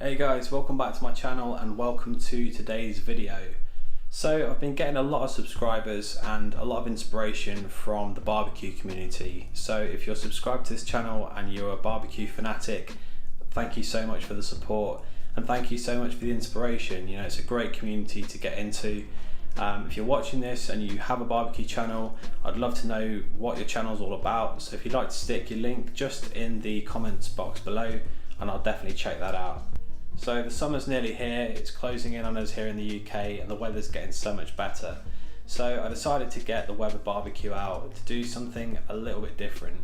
Hey guys, welcome back to my channel and welcome to today's video. So I've been getting a lot of subscribers and a lot of inspiration from the barbecue community. So if you're subscribed to this channel and you're a barbecue fanatic, thank you so much for the support and thank you so much for the inspiration. You know, it's a great community to get into. If you're watching this and you have a barbecue channel, I'd love to know what your channel is all about. So if you'd like to stick your link just in the comments box below, and I'll definitely check that out. So the summer's nearly here, it's closing in on us here in the UK and the weather's getting so much better. So I decided to get the Weber barbecue out to do something a little bit different.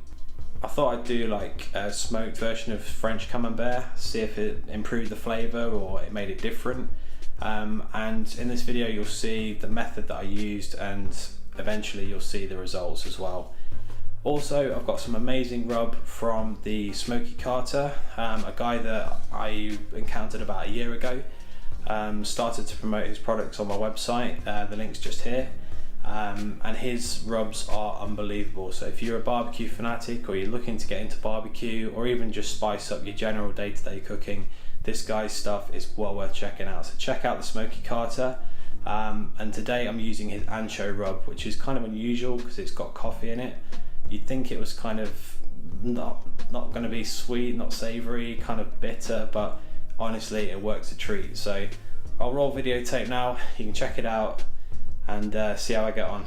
I thought I'd do like a smoked version of French Camembert, see if it improved the flavour or it made it different. And in this video you'll see the method that I used and eventually you'll see the results as well. Also, I've got some amazing rub from the Smokey Carter, a guy that I encountered about a year ago. Started to promote his products on my website, the link's just here. And his rubs are unbelievable. So if you're a barbecue fanatic or you're looking to get into barbecue or even just spice up your general day-to-day cooking, this guy's stuff is well worth checking out. So check out the Smokey Carter. And today I'm using his Ancho rub, which is kind of unusual because it's got coffee in it. You'd think it was kind of not going to be sweet, not savoury, kind of bitter, but honestly it works a treat. So I'll roll videotape now, you can check it out and see how I get on.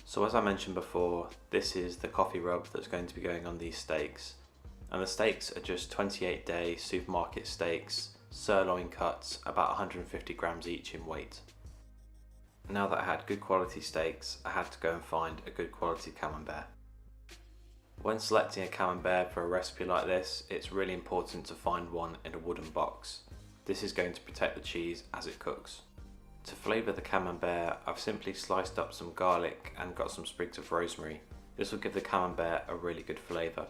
So as I mentioned before, this is the coffee rub that's going to be going on these steaks. And the steaks are just 28-day supermarket steaks, sirloin cuts, about 150 grams each in weight. Now that I had good quality steaks, I had to go and find a good quality Camembert. When selecting a Camembert for a recipe like this, it's really important to find one in a wooden box. This is going to protect the cheese as it cooks. To flavour the Camembert, I've simply sliced up some garlic and got some sprigs of rosemary. This will give the Camembert a really good flavour.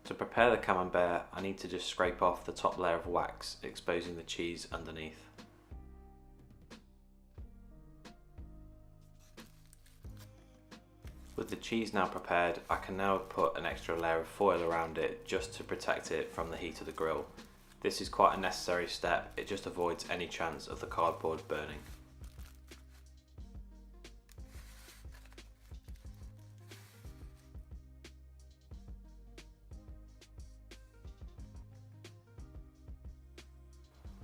To prepare the Camembert, I need to just scrape off the top layer of wax, exposing the cheese underneath. With the cheese now prepared, I can now put an extra layer of foil around it just to protect it from the heat of the grill. This is quite a necessary step, it just avoids any chance of the cardboard burning.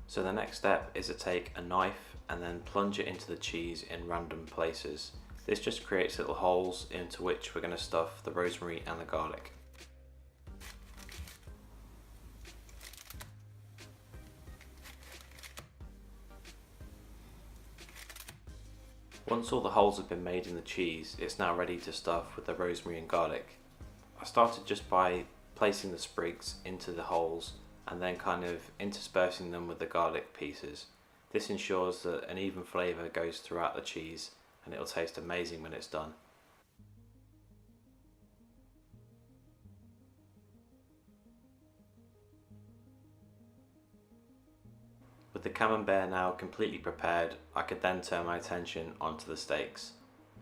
So the next step is to take a knife and then plunge it into the cheese in random places. This just creates little holes into which we're going to stuff the rosemary and the garlic. Once all the holes have been made in the cheese, it's now ready to stuff with the rosemary and garlic. I started just by placing the sprigs into the holes and then kind of interspersing them with the garlic pieces. This ensures that an even flavour goes throughout the cheese and it'll taste amazing when it's done. With the Camembert now completely prepared, I could then turn my attention onto the steaks.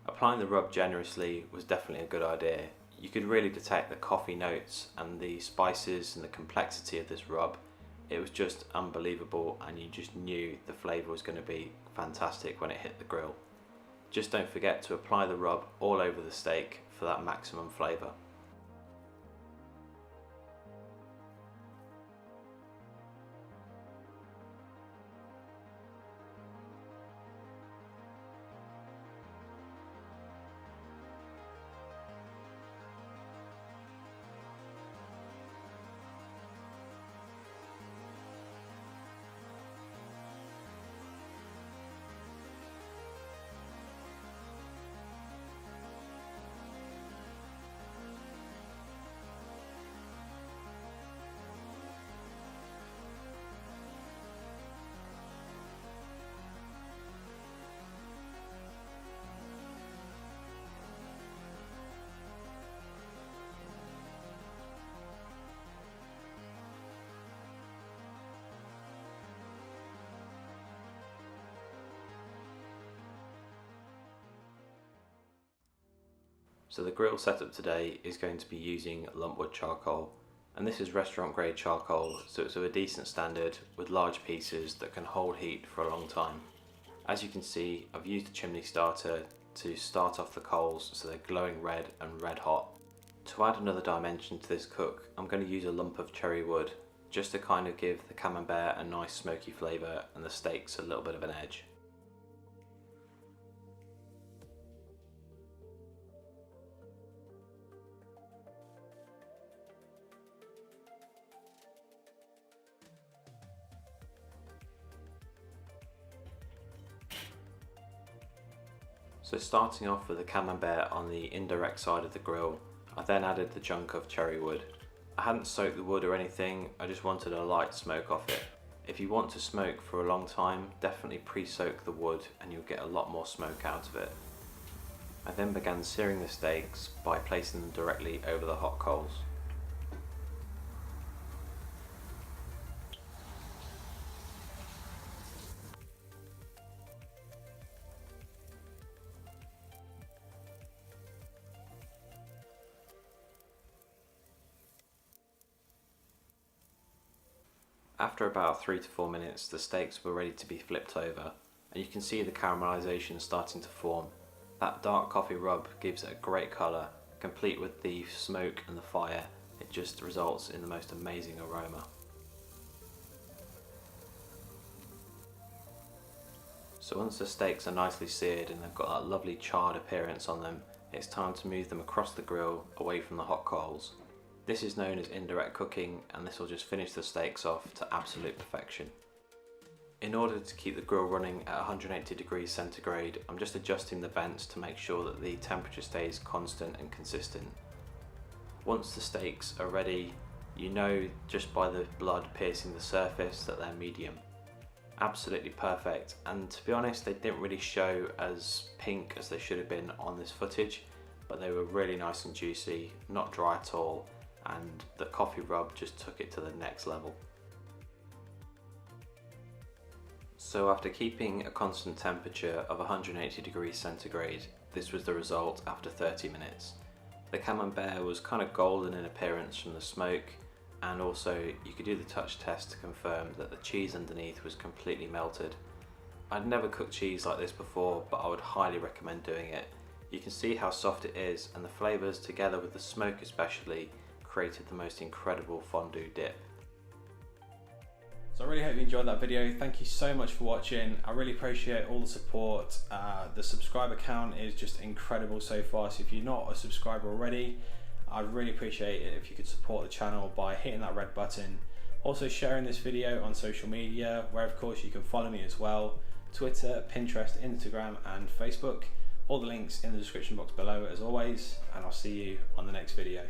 Applying the rub generously was definitely a good idea. You could really detect the coffee notes and the spices and the complexity of this rub. It was just unbelievable and you just knew the flavour was going to be fantastic when it hit the grill. Just don't forget to apply the rub all over the steak for that maximum flavour. So the grill setup today is going to be using lumpwood charcoal, and this is restaurant grade charcoal, so it's of a decent standard with large pieces that can hold heat for a long time. As you can see, I've used a chimney starter to start off the coals so they're glowing red and red hot. To add another dimension to this cook, I'm going to use a lump of cherry wood just to kind of give the Camembert a nice smoky flavour and the steaks a little bit of an edge. So starting off with the Camembert on the indirect side of the grill, I then added the chunk of cherry wood. I hadn't soaked the wood or anything, I just wanted a light smoke off it. If you want to smoke for a long time, definitely pre-soak the wood and you'll get a lot more smoke out of it. I then began searing the steaks by placing them directly over the hot coals. After about 3 to 4 minutes, the steaks were ready to be flipped over, and you can see the caramelisation starting to form. That dark coffee rub gives it a great colour, complete with the smoke and the fire. It just results in the most amazing aroma. So once the steaks are nicely seared and they've got that lovely charred appearance on them, it's time to move them across the grill away from the hot coals. This is known as indirect cooking, and this will just finish the steaks off to absolute perfection. In order to keep the grill running at 180 degrees centigrade, I'm just adjusting the vents to make sure that the temperature stays constant and consistent. Once the steaks are ready, you know just by the blood piercing the surface that they're medium. Absolutely perfect, and to be honest, they didn't really show as pink as they should have been on this footage, but they were really nice and juicy, not dry at all, and the coffee rub just took it to the next level. So after keeping a constant temperature of 180 degrees centigrade, this was the result after 30 minutes. The Camembert was kind of golden in appearance from the smoke, and also you could do the touch test to confirm that the cheese underneath was completely melted. I'd never cooked cheese like this before, but I would highly recommend doing it. You can see how soft it is, and the flavours together with the smoke especially created the most incredible fondue dip. So I really hope you enjoyed that video. Thank you so much for watching. I really appreciate all the support. The subscriber count is just incredible so far, so if you're not a subscriber already, I'd really appreciate it if you could support the channel by hitting that red button. Also sharing this video on social media, where of course you can follow me as well. Twitter, Pinterest, Instagram and Facebook. All the links in the description box below as always, and I'll see you on the next video.